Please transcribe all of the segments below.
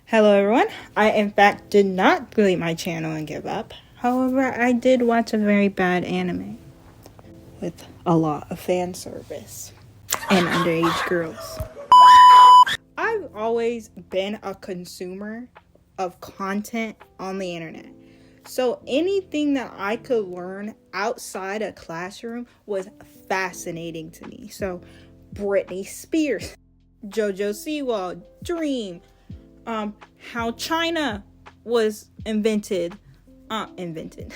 Hello everyone. I in fact did not delete my channel and give up. However, I did watch a very bad anime with a lot of fan service and underage girls. I've always been a consumer of content on the internet. So anything that I could learn outside a classroom was fascinating to me. So Britney Spears, JoJo Siwa, Dream, how China was invented. Anything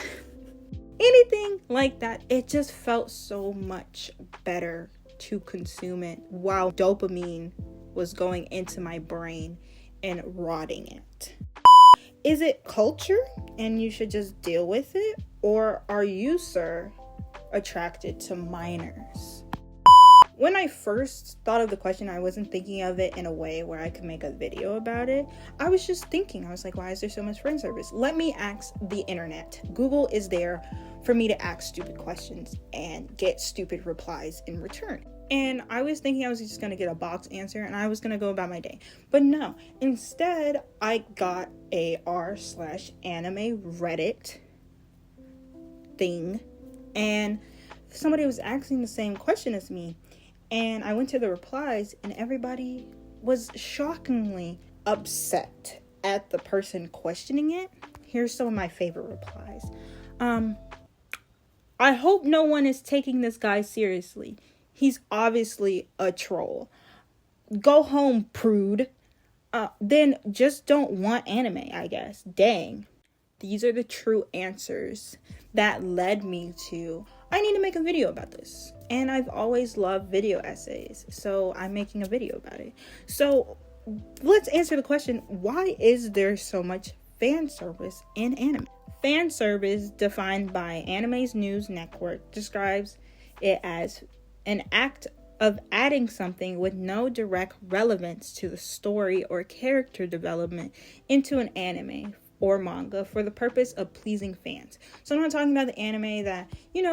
like that, it just felt so much better to consume it while dopamine was going into my brain and rotting it. Is it culture and you should just deal with it? Or are you, sir, attracted to minors? When I first thought of the question, I wasn't thinking of it in a way where I could make a video about it. I was just thinking, I was like, why is there so much fan service? Let me ask the internet. Google is there for me to ask stupid questions and get stupid replies in return. And I was thinking I was just going to get a box answer and I was going to go about my day. But no, instead I got a r/anime Reddit thing. And somebody was asking the same question as me. And I went to the replies and everybody was shockingly upset at the person questioning it. Here's some of my favorite replies. I hope no one is taking this guy seriously. He's obviously a troll. Go home, prude. Then just don't want anime, I guess. Dang. These are the true answers that led me to, I need to make a video about this. And I've always loved video essays, so I'm making a video about it. So let's answer the question, why is there so much fan service in anime? Fan service, defined by Anime's News Network, describes it as an act of adding something with no direct relevance to the story or character development into an anime or manga for the purpose of pleasing fans. So I'm not talking about the anime that,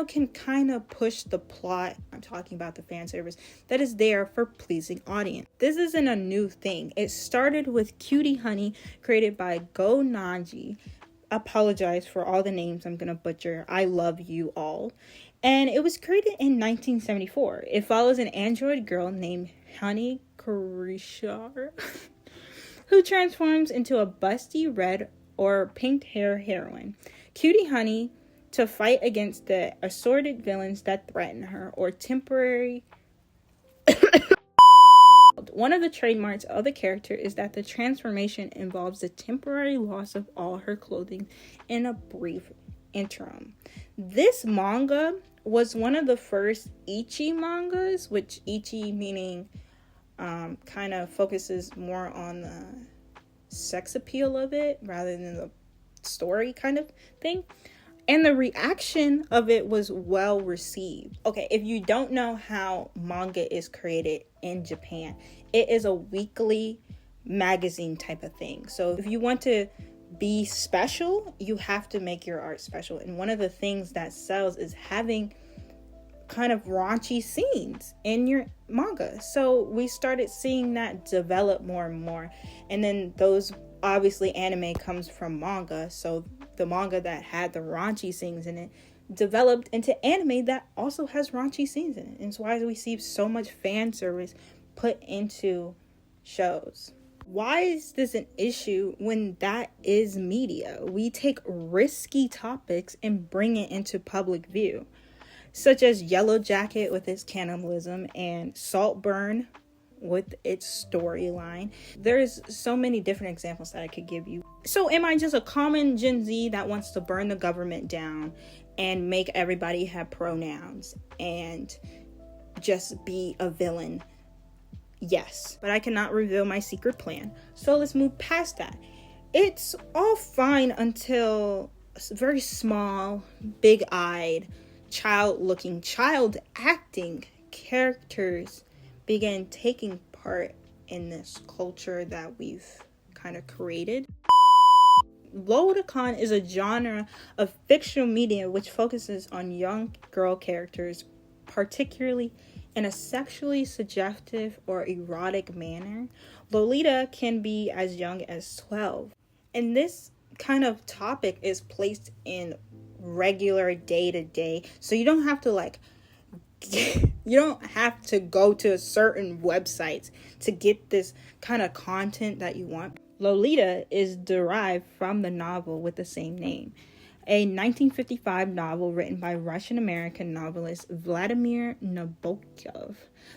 can kind of push the plot. I'm talking about the fan service that is there for pleasing audience. This isn't a new thing. It started with Cutie Honey, created by Go Nanji. Apologize for all the names I'm gonna butcher. I love you all. And it was created in 1974. It follows an android girl named Honey Kurishar who transforms into a busty red or pink hair heroine, Cutie Honey, to fight against the assorted villains that threaten her or temporary. One of the trademarks of the character is that the transformation involves the temporary loss of all her clothing in a brief interim. This manga was one of the first ecchi mangas, which ecchi meaning kind of focuses more on the sex appeal of it rather than the story kind of thing. And the reaction of it was well received. Okay, if you don't know how manga is created in Japan, it is a weekly magazine type of thing. So if you want to be special, you have to make your art special. And one of the things that sells is having kind of raunchy scenes in your manga. So we started seeing that develop more and more. And then those, obviously anime comes from manga. So the manga that had the raunchy scenes in it developed into anime that also has raunchy scenes in it. And it's why we see so much fan service put into shows. Why is this an issue when that is media? We take risky topics and bring it into public view, such as Yellow Jacket with its cannibalism and Saltburn with its storyline. There's so many different examples that I could give you. So am I just a common Gen Z that wants to burn the government down and make everybody have pronouns and just be a villain? Yes, but I cannot reveal my secret plan. So let's move past that. It's all fine until very small, big-eyed, child-looking, child-acting characters begin taking part in this culture that we've kind of created. Lolicon is a genre of fictional media which focuses on young girl characters, particularly in a sexually suggestive or erotic manner. Lolita can be as young as 12. And this kind of topic is placed in regular day to day. So you don't have to you don't have to go to certain websites to get this kind of content that you want. Lolita is derived from the novel with the same name, a 1955 novel written by Russian-American novelist Vladimir Nabokov.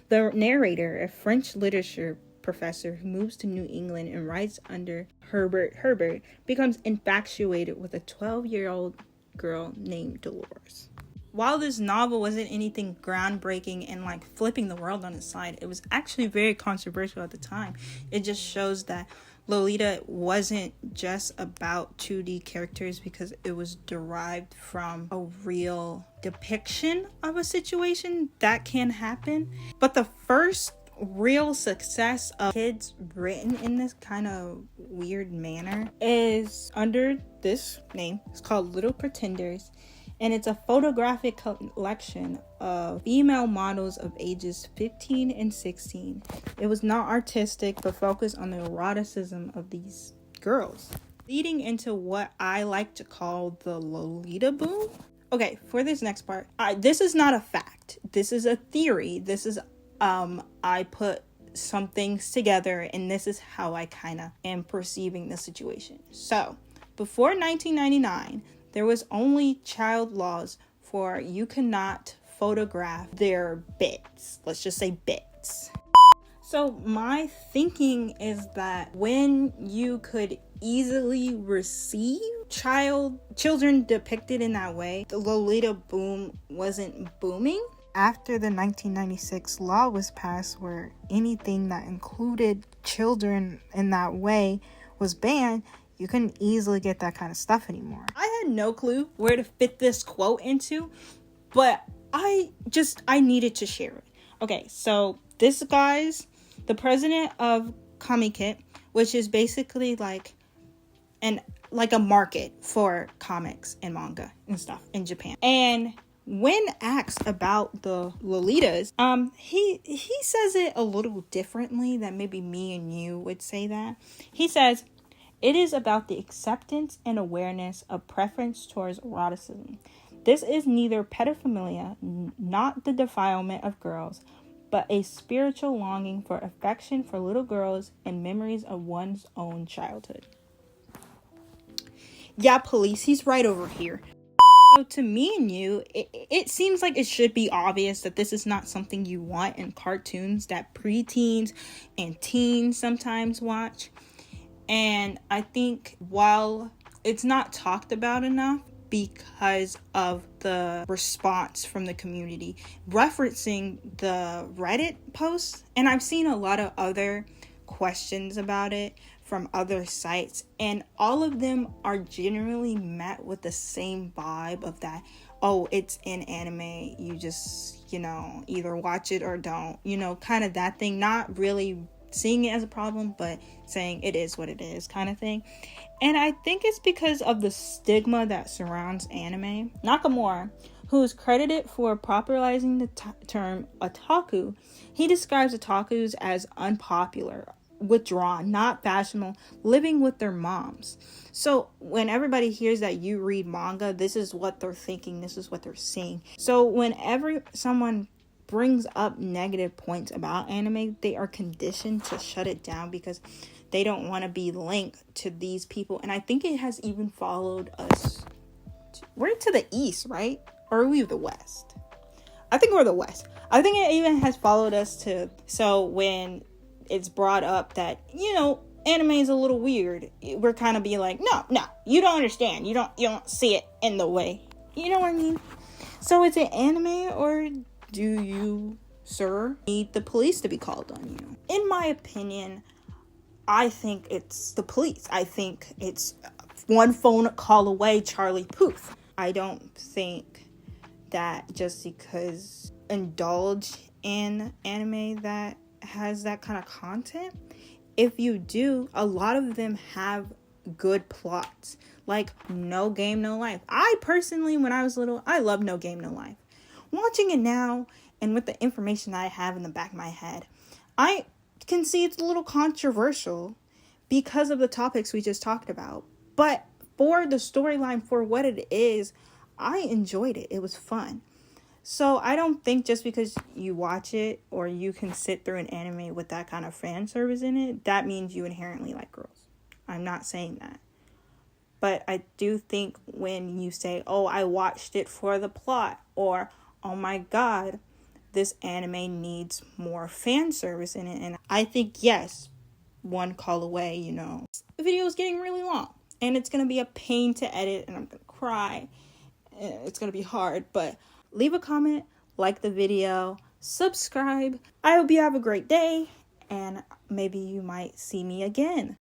The narrator, a French literature professor who moves to New England and writes under Herbert, becomes infatuated with a 12-year-old girl named Dolores. While this novel wasn't anything groundbreaking and like flipping the world on its side, it was actually very controversial at the time. It just shows that Lolita wasn't just about 2D characters, because it was derived from a real depiction of a situation that can happen. But the first real success of kids written in this kind of weird manner is under this name. It's called Little Pretenders. And it's a photographic collection of female models of ages 15 and 16. It was not artistic, but focused on the eroticism of these girls, leading into what I like to call the Lolita boom. Okay, for this next part, this is not a fact. This is a theory. This is, I put some things together, and this is how I kind of am perceiving the situation. So, before 1999, there was only child laws for you cannot photograph their bits. Let's just say bits. So my thinking is that when you could easily receive children depicted in that way, the Lolita boom wasn't booming. After the 1996 law was passed, where anything that included children in that way was banned, you couldn't easily get that kind of stuff anymore. I had no clue where to fit this quote into, but I needed to share it. Okay, so this guy's the president of Comiket, which is basically like a market for comics and manga and stuff in Japan. And when asked about the Lolitas, he says it a little differently than maybe me and you would say that. He says, "It is about the acceptance and awareness of preference towards eroticism. This is neither pedophilia, not the defilement of girls, but a spiritual longing for affection for little girls and memories of one's own childhood." Yeah, police, he's right over here. So to me and you, it seems like it should be obvious that this is not something you want in cartoons that preteens and teens sometimes watch. And I think while it's not talked about enough because of the response from the community, referencing the Reddit posts, and I've seen a lot of other questions about it from other sites, and all of them are generally met with the same vibe of that, oh, it's in anime, you just, either watch it or don't, kind of that thing, not really seeing it as a problem, but saying it is what it is kind of thing. And I think it's because of the stigma that surrounds anime. Nakamura, who is credited for popularizing the term otaku, he describes otakus as unpopular, withdrawn, not fashionable, living with their moms. So when everybody hears that you read manga, this is what they're thinking, this is what they're seeing. So whenever someone brings up negative points about anime, they are conditioned to shut it down because they don't want to be linked to these people. And I think it has even followed us. We're to the east, right? Or are we the west? I think we're the west. I think it even has followed us to. So when it's brought up that, anime is a little weird, we're kind of being like, no, you don't understand. You don't see it in the way. You know what I mean? So is it anime, or do you, sir, need the police to be called on you? In my opinion, I think it's the police. I think it's one phone call away, Charlie Puth. I don't think that just because indulge in anime that has that kind of content, if you do, a lot of them have good plots. Like No Game, No Life. I personally, when I was little, I loved No Game, No Life. Watching it now, and with the information that I have in the back of my head, I can see it's a little controversial because of the topics we just talked about. But for the storyline, for what it is, I enjoyed it. It was fun. So I don't think just because you watch it or you can sit through an anime with that kind of fan service in it, that means you inherently like girls. I'm not saying that. But I do think when you say, oh, I watched it for the plot, or, oh my God, this anime needs more fan service in it. And I think, yes, one call away, The video is getting really long. And it's going to be a pain to edit, and I'm going to cry. It's going to be hard, but leave a comment, like the video, subscribe. I hope you have a great day, and maybe you might see me again.